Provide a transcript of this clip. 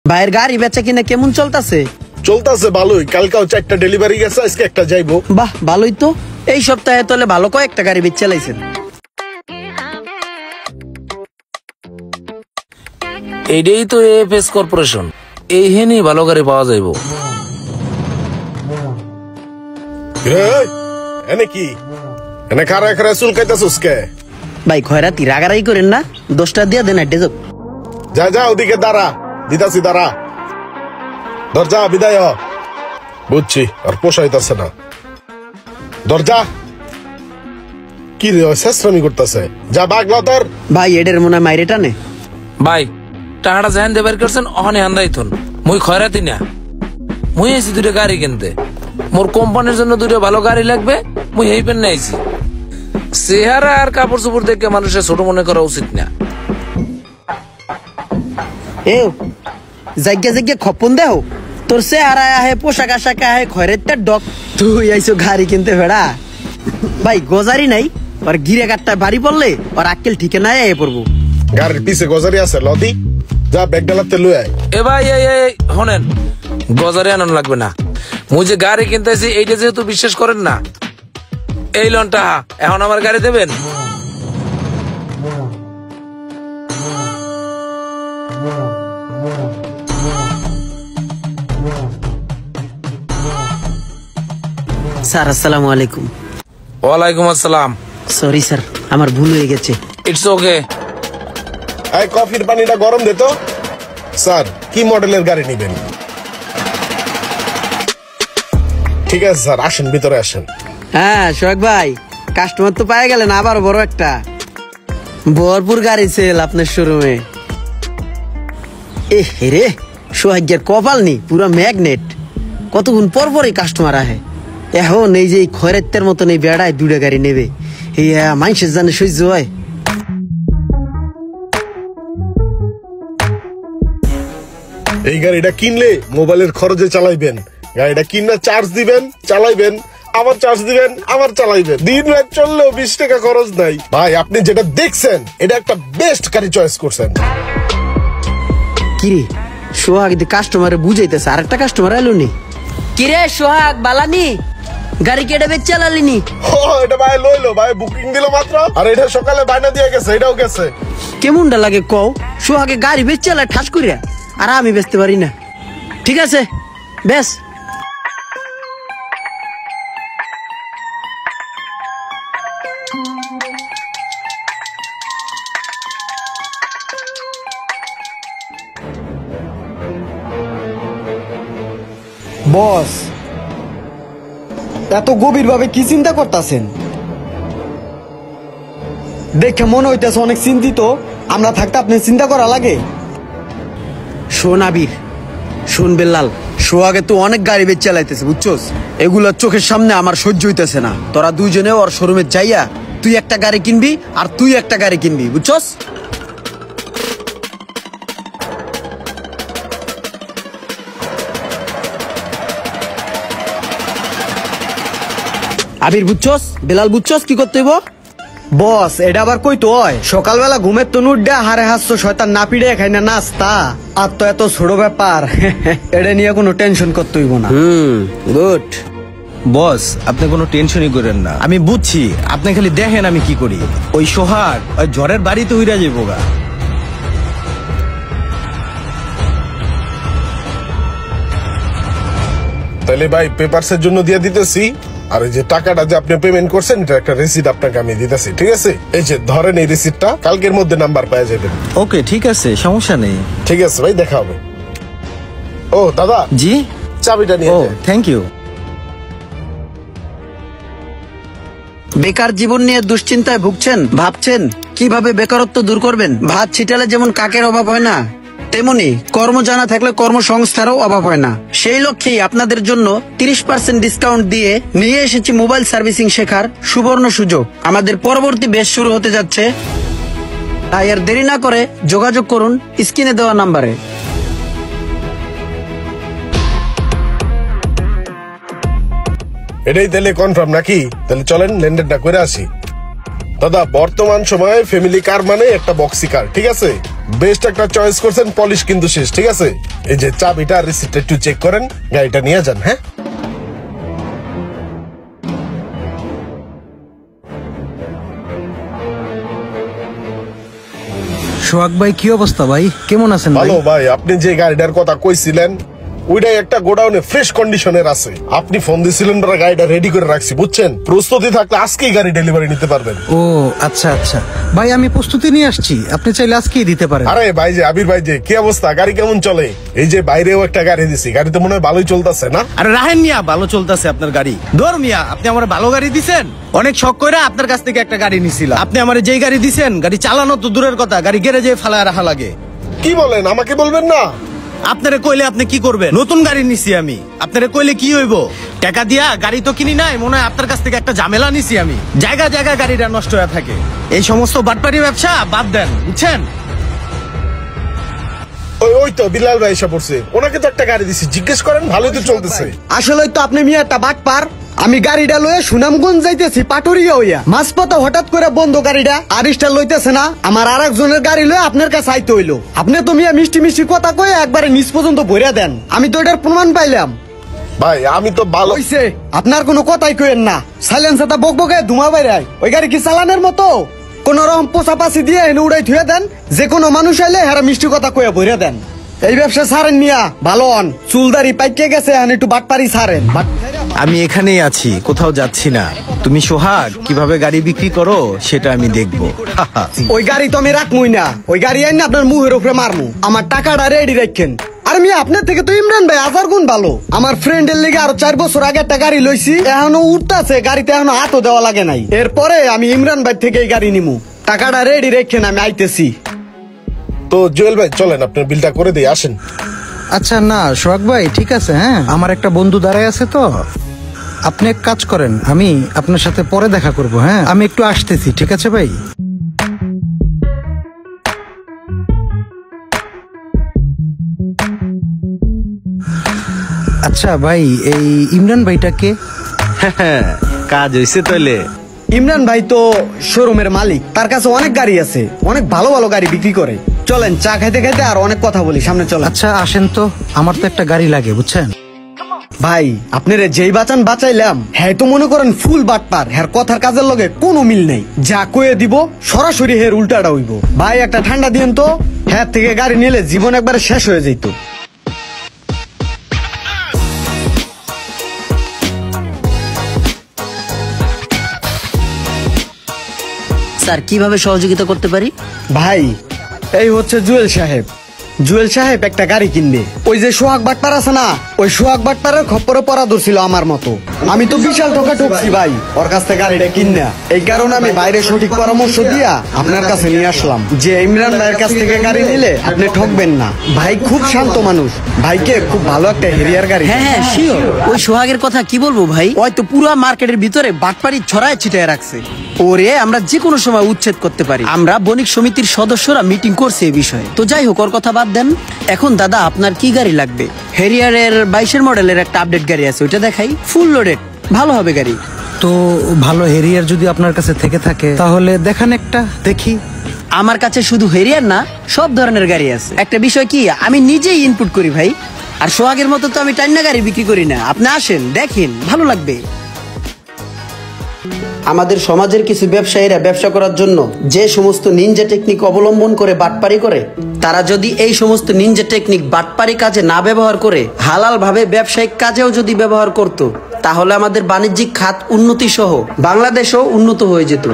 ভাইয়ের গাড়ি বেচা কিনা কেমন চলতেছে? চলতেছে ভালোই, কালকেও 4টা ডেলিভারি গেছে, আজকে একটা যাইবো। বাহ, ভালোই তো। এই সপ্তাহে তাহলে ভালো কয়েকটা গাড়ি বেচ চালাইছেন। এইটাই তো এএফএস কর্পোরেশন, এই হেনি ভালো গাড়ি পাওয়া যাইব। এনে কি এনে খারা খারা চুল কাইতাছস কে? ভাই খয়রাতি রাগারাই করেন না, 10টা দিয়ে দেন আড্ডে যাও। যা যা ওদিকে দাঁড়া, দিদাসি দাঁড়া, দরজা বিদায় হ। বুঝছি, আর পোষাইতাছে না। দরজা কি রে শেষরামি করতেছে, যা বাগলা তোর। ভাই এডের মনে মাইরে টানে। ভাই টাকাটা যেন দেবার করছেন অহনে হান্দাইথন, মুই খয়রাতি না, মুই আইছি 2টা গাড়ি কিনতে। মোর কোম্পানির জন্য 2টা ভালো গাড়ি লাগবে, মুই এই পেন আইছি। চেহারা আর কাপড় চোপড় দেখে মানুষের ছোট মনে করা উচিত না। এ জায়গা জায়গা খপন দেও, তোর সে আর আহে পোশাক আশাক আহে খয়রাতের ডক, তুই আইছো গাড়ি কিনতে ভেড়া। ভাই গজারি নাই, আর গিরে কাটটা বাড়ি পড়লে আর আক্কেল ঠিকে নাই আয়ে পড়বো। গাড়ির পিছে গজারি আছে, লদি যা ব্যাগ ডালাতে লই আয়। এ ভাই এই হনেন, গজারে আনন্দ লাগবে না। মুই যে গাড়ি কিনতেছি এইটা যেহেতু বিশ্বাস করেন না, এই লোনটা এখন আমার গাড়ি দেবেন। স্যার আসসালামু আলাইকুম। ওয়ালাইকুম আসসালাম। সরি স্যার, আমার ভুল হয়ে গেছে। It's okay. এই কফির পানিটা গরম দে তো। স্যার কি মডেলের গাড়ি নিবেন? ঠিক আছে স্যার, আসেন ভিতরে আসেন। হ্যাঁ সোহাগ ভাই, কাস্টমার তো পায়ে গেলেন, আবার বড় একটা ভরপুর গাড়ি সেল আপনার শোরুমে। এ রে সোহাগের কপাল নি পুরা ম্যাগনেট, কতক্ষণ পর পরই কাস্টমার আহে। এখন এই যে খয়রাতের মতন এই বেড়ায় 2টা গাড়ি নেবে, এই মানুষের জানে সহ্য হয়? এই গাড়িটা কিনলে মোবাইলের খরচে চালাইবেন, গাড়িটা কিনে চার্জ দিবেন, চালাইবেন, আবার চার্জ দিবেন, আবার চালাইবেন, দিন রাত চললেও 20 টাকা খরচ নাই। ভাই আপনি যেটা দেখছেন এটা একটা বেস্ট গাড়ি চয়েস করছেন। কিরে সোহাগ কাস্টমারে বুঝাইতেছে, আরেকটা কাস্টমার এলো নি। কিরে সোহাগ বালানি, গাড়ি কেটে বেচ চালালিনি? এটা ভাই লইলো, ভাই বুকিং দিল মাত্র, আর এটা সকালে বায়না দিয়ে গেছে, এটাও গেছে। কেমনটা লাগে কও, সোহাগে গাড়ি বেচ চালায় ঠাস করিয়া, আর আমি বেচতে পারি না। ঠিক আছে বেশ। বস এত গভীর ভাবে কি চিন্তা করতেছেন? দেখে মনে হইতেছে অনেক চিন্তিত। আমরা থাকতে আপনি চিন্তা করা লাগে? শোন আবির, শোন বেল্লাল, সোহাগে তো অনেক গাড়ি বেচ চালাইতেছে বুঝছস, এগুলা চোখের সামনে আমার সহ্য হইতেছে না। তোরা দুইজনে ওর শোরুমে যাইয়া তুই একটা গাড়ি কিনবি আর তুই একটা গাড়ি কিনবি, বুঝছস? আবির বুঝছস, বেলাল বুঝছস কি করতে হইব? বস এটা আবার কই তো হয়, সকালবেলা ঘুমের তো নুট দেয়া হারে হাসছো, শয়তান না পিড়ে খাই না নাস্তা, আর তো এত ছোট ব্যাপার এটা নিয়ে কোনো টেনশন করতে হইব না। গুড বস, আপনি কোনো টেনশনই করেন না, আমি বুঝছি। আপনি খালি দেখেন আমি কি করি। ওই সোহাগ ওই ঝড়ের বাড়িতে উইরা যাবো গা। তাহলে ভাই পেপারসের জন্য দিয়ে দিতেছি, আর এই যে টাকাটা যে আপনি পেমেন্ট করছেন এটা একটা রিসিট আপনাকে আমি দিতেছি, ঠিক আছে? এই যে ধরেন এই রিসিটটা, কালকের মধ্যে নাম্বার পেয়ে যাবেন। ওকে ঠিক আছে, সমস্যা নেই। ঠিক আছে ভাই, দেখা হবে। ও দাদা, জি চাবিটা নিয়ে ও যান। Thank you. বেকার জীবন নিয়ে দুশ্চিন্তায় ভুগছেন, ভাবছেন কিভাবে বেকারত্ব দূর করবেন? ভাত ছিটালে যেমন কাকের অভাব হয় না, তেমনি কর্ম জানা থাকলে কর্মসংস্থারও অভাব হয় না। সেই লক্ষ্যেই আপনাদের জন্য 30% ডিসকাউন্ট দিয়ে নিয়ে এসেছি মোবাইল সার্ভিসিং শেখার সুবর্ণ সুযোগ। আমাদের পরবর্তী ব্যাচ শুরু হতে যাচ্ছে, তাই আর দেরি না করে যোগাযোগ করুন স্ক্রিনে দেওয়া নাম্বারে। এটাই তাহলে কনফার্ম নাকি? তাহলে চলেন লেনদেনটা করে আসি। দাদা বর্তমান সময়ে ফ্যামিলি কার মানে একটা বক্সি কার, ঠিক আছে? বেস্ট একটা চয়েস করছেন, পলিশ কিন্তু শেষ, ঠিক আছে? এই যে চাবিটা আর রিসিপ্টটা একটু চেক করেন, গাড়িটা নিয়ে যান। হ্যাঁ, সোহাগ ভাই কি অবস্থা ভাই, কেমন আছেন ভাই? ভালো ভাই। আপনি যে গাড়িটার কথা কইছিলেন ওইটাই একটা গোডাউনে ফ্রেশ কন্ডিশনের আছে। আপনি ফোন দিছিলেন, গাড়িটা রেডি করে রাখছি, বুঝছেন? প্রস্তুতি থাকলে আজকেই গাড়ি ডেলিভারি নিতে পারবেন। ও আচ্ছা আচ্ছা ভাই, আমি প্রস্তুতি নিয়ে আসছি, আপনি চাইলে আজকেই দিতে পারেন। আরে ভাই যে আবির ভাই যে কি অবস্থা, গাড়ি কেমন চলে? এই যে বাইরেও একটা গাড়ি দিছি, গাড়িতে মনে হয় ভালোই চলতেছে না? আরে রাহেন মিয়া, ভালো চলতেছে আপনার গাড়ি। ধর মিয়া, আপনি আমার ভালো গাড়ি দিছেন, অনেক শখ করে আপনার কাছ থেকে একটা গাড়ি নিছিলাম। আপনি আমার যেই গাড়ি দিছেন, গাড়ি চালানো তো দূরের কথা, গাড়ি গ্যারেজে ফালায় রাখা লাগে। কি বলেন, আমাকে বলবেন না? আপনারে কইলে আপনি কি করবেন? নতুন গাড়ি নিছি আমি, আপনারে কইলে কি হইব? টাকা দিয়া গাড়ি তো কিনি নাই, মনে হয় আপনার কাছ থেকে একটা ঝামেলা নিছি আমি। জায়গা জায়গা গাড়িটা নষ্ট হয়ে থাকে। এই সমস্ত বাটপারি ব্যবসা বাদ দেন, বুঝছেন? ওই তো বিলাল ভাই এসে পড়ছে, ওনাকে তো একটা গাড়ি দিছি, জিজ্ঞেস করেন, ভালোই তো চলতেছে। আসলে তো আপনি মিয়া একটা বাটপার। আমি গাড়িটা লয়ে সুনামগঞ্জ যাইতেছি পাটুরিয়া হইয়া, মাঝপথে হঠাৎ করে বন্ধ গাড়িটা, আরিস্টার লইতেছে না, আমার আর একজনের গাড়ি লয়ে আপনার কাছে আইতে হইলো। আপনি তো মিয়া মিষ্টি মিষ্টি কথা কয়ে একবারে নিচ পর্যন্ত ভরে দেন, আমি তো এটার প্রমাণ পাইলাম। ভাই আমি তো ভালো। হইছে, আপনার কোনো কথাই কইেন না। সাইলেন্সারটা বকবকে ধুমা বাইরায়, ওই গাড়ি কি চালানের মতো? কোন রকম পোষাপাশি দিয়ে এনে উড়াই থুয়ে দেন, যে কোনো মানুষ আইলে হেরা মিষ্টি কথা কয়ে ভরে দেন। এই ব্যবসা ছাড়েন মিয়া, ভালো হন। চুলদারি পাইকে গেছে, একটু বাটপারি ছাড়েন। আমি এখানেই আছি, কোথাও যাচ্ছি না। তুমি সোহাগ কিভাবে গাড়ি বিক্রি করো সেটা আমি দেখবো। ওই গাড়ি তো আমি রাখমুই না, ওই গাড়ি আইন আপনার মুহের উপরে মারমু। আমার টাকাটা রেডি রাখেন। আর মিয়া আপনার থেকে তো ইমরান ভাই 1000 গুণ ভালো। আমার ফ্রেন্ডের লিগে আরো 4 বছর আগে একটা গাড়ি লইছি, এখনো উঠতেছে, গাড়িতে এখনো হাতও দেওয়া লাগে নাই। এরপরে আমি ইমরান ভাই থেকে এই গাড়ি নিমু। টাকাটা রেডি রাখেন, আমি আইতেছি। তো জুয়েল ভাই চলেন, আপনার বিলটা করে দিয়ে আসেন। আচ্ছা না সোহাগ ভাই, ঠিক আছে। হ্যাঁ, আমার একটা বন্ধু দাঁড়ায় আছে, তো আপনি এক কাজ করেন, আমি আপনার সাথে পরে দেখা করব। হ্যাঁ, আমি একটু আসতেছি, ঠিক আছে ভাই? আচ্ছা ভাই, এই ইমরান ভাইটাকে? কাজ হয়েছে তাহলে? ইমরান ভাই তো শোরুমের মালিক, তার কাছে অনেক গাড়ি আছে, অনেক ভালো ভালো গাড়ি বিক্রি করে। চলেন চা খাইতে খাইতে আর অনেক কথা বলি, সামনে চলেন। আচ্ছা আসেন তো, আমার তো একটা গাড়ি লাগে, বুঝছেন ভাই? আপনারে যেই বাঁচান বাঁচাইলাম, হ্যাঁ তো মনে করেন ফুল বাটপার, হ্যার কথার কাজের লগে কোনো মিল নেই। যা কয়ে দিব সরাসরি হের উল্টাটা হইব। ভাই একটা ঠান্ডা দিয়েন তো, হ্যাঁ থেকে গাড়ি নিলে জীবন একবারে শেষ হয়ে যেত। স্যার কিভাবে সহযোগিতা করতে পারি? ভাই এই হচ্ছে জুয়েল সাহেব। জুয়েল সাহেব একটা গাড়ি কিনবে। ওই যে সোহাগ বাটপার আছে না, ওই সোহাগ বাটপারের খপ্পরে পড়া ধরছিল আমার মতো। আমি তো বিশাল ঠকা ঠকছি ভাই ওর কাছ থেকে গাড়িটা কিনা। এই কারণে আমি বাইরে সঠিক পরামর্শ দিয়া আপনার কাছে নিয়ে আসলাম, যে ইমরান ভাইয়ের কাছ থেকে গাড়ি নিলে আপনি ঠকবেন না। ভাই খুব শান্ত মানুষ, ভাইকে খুব ভালো একটা হেরিয়ার গাড়ি। হ্যাঁ হ্যাঁ শিওর। ওই সোহাগের কথা কি বলবো ভাই, হয়তো পুরো মার্কেটের ভিতরে বাটপাড়ি ছড়ায় ছিটায় রাখছে। ওরে আমরা যে কোনো সময় উচ্ছেদ করতে পারি। আমরা বণিক সমিতির সদস্যরা মিটিং করছে এই বিষয়ে। তো যাই হোক, ওর কথা বাদ দেন। এখন দাদা আপনার কি গাড়ি লাগবে? হেরিয়ারের 22 মডেলের একটা আপডেট গাড়ি আছে, ওইটা দেখাই। ফুল লোডেড, ভালো হবে গাড়ি। তো ভালো হেরিয়ার যদি আপনার কাছে থেকে থাকে তাহলে দেখান একটা দেখি। আমার কাছে শুধু হেরিয়ার না, সব ধরনের গাড়ি আছে। একটা বিষয় কি, আমি নিজেই ইনপুট করি ভাই। আর সোহাগের মতো তো আমি টান্না গাড়ি বিক্রি করি না। আপনি আসেন, দেখেন, ভালো লাগবে। আমাদের সমাজের কিছু ব্যবসায়ীরা ব্যবসা করার জন্য যে সমস্ত নিনজা টেকনিক অবলম্বন করে বাটপারি করে, তারা যদি এই সমস্ত নিনজা টেকনিক বাটপারি কাজে না ব্যবহার করে হালাল ভাবে ব্যবসায়িক কাজেও যদি ব্যবহার করত, তাহলে আমাদের বাণিজ্যিক খাত উন্নতি সহ বাংলাদেশও উন্নত হয়ে যেত।